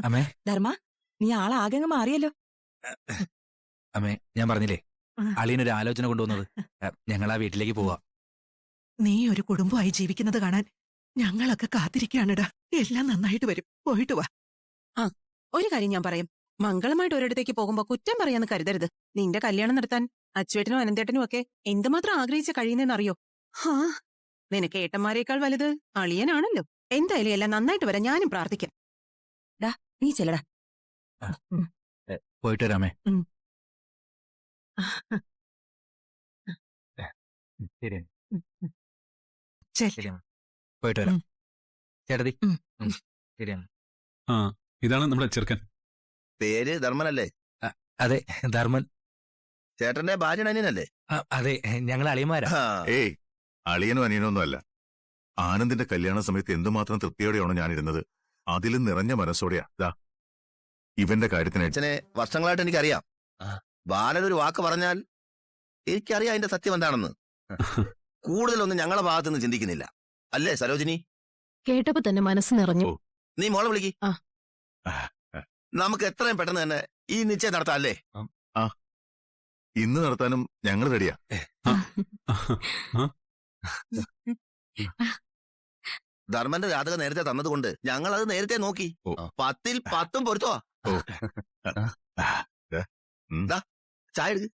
അമ്മേ ധർമ്മ, നീ ആളാകെ മാറിയല്ലോ. അമ്മേ, ഞാൻ പറഞ്ഞില്ലേ അളിയനൊരു ആലോചന കൊണ്ടുവന്നത്. ഞങ്ങൾ ആ വീട്ടിലേക്ക് പോവാ. നീ ഒരു കുടുംബമായി ജീവിക്കുന്നത് കാണാൻ ഞങ്ങളൊക്കെ കാത്തിരിക്കുകയാണിടാ. എല്ലാം നന്നായിട്ട് വരും. പോയിട്ട് വാ. ഒരു കാര്യം ഞാൻ പറയാം. മംഗളമായിട്ട് ഒരിടത്തേക്ക് പോകുമ്പോ കുറ്റം പറയാന്ന് കരുതരുത്. നിന്റെ കല്യാണം നടത്താൻ അച്ചുവേട്ടനും അനന്തേട്ടനും ഒക്കെ എന്തുമാത്രം ആഗ്രഹിച്ച് കഴിയുന്നറിയോ? നിനക്ക് ഏട്ടന്മാരെക്കാൾ വലുത് അളിയനാണല്ലോ. എന്തായാലും എല്ലാം നന്നായിട്ട് വരാൻ ഞാനും പ്രാർത്ഥിക്കാം. നീ ചെല്ലടാ. പോയിട്ട് വരാമേ. ശരി, പോയിട്ട് വരാം ചേട്ടതി. ശരിയാണ്. ഇതാണ് നമ്മുടെ ചെറുക്കൻ. പേര് ധർമ്മനല്ലേ? അതെ, ധർമ്മൻ. ചേട്ടന്റെ ഭാര്യ അനിയനല്ലേ? അതെ, ഞങ്ങൾ അളിയന്മാരാ. ഏയ്, അളിയനോ അനിയനോ ഒന്നും അല്ല. ആനന്ദിന്റെ കല്യാണ സമയത്ത് എന്തുമാത്രം തൃപ്തിയോടെയാണോ ഞാനിരുന്നത്. അതിലും നിറഞ്ഞ മനസ്സോടെയാ ദാ ഇവന്റെ കാര്യത്തിന്. അച്ഛനെ വർഷങ്ങളായിട്ട് എനിക്കറിയാം. ബാലനൊരു വാക്ക് പറഞ്ഞാൽ എനിക്കറിയാം അതിന്റെ സത്യം എന്താണെന്ന്. കൂടുതലൊന്നും ഞങ്ങളെ ഭാഗത്തുനിന്ന് ചിന്തിക്കുന്നില്ല, അല്ലേ സരോജിനി? കേട്ടപ്പോ തന്നെ മനസ്സ് നിറഞ്ഞു. നീ മോളെ വിളിക്ക്. നമുക്ക് എത്രയും പെട്ടെന്ന് തന്നെ ഈ നിശ്ചയം നടത്താം, അല്ലേ? ഇന്ന് നടത്താനും ഞങ്ങൾ റെഡിയാ. ധർമ്മന്റെ ജാതകം നേരത്തെ തന്നതുകൊണ്ട് ഞങ്ങൾ അത് നേരത്തെ നോക്കി. 10ൽ 10 പൊരുത്തോ. ചായ എടുക്ക്.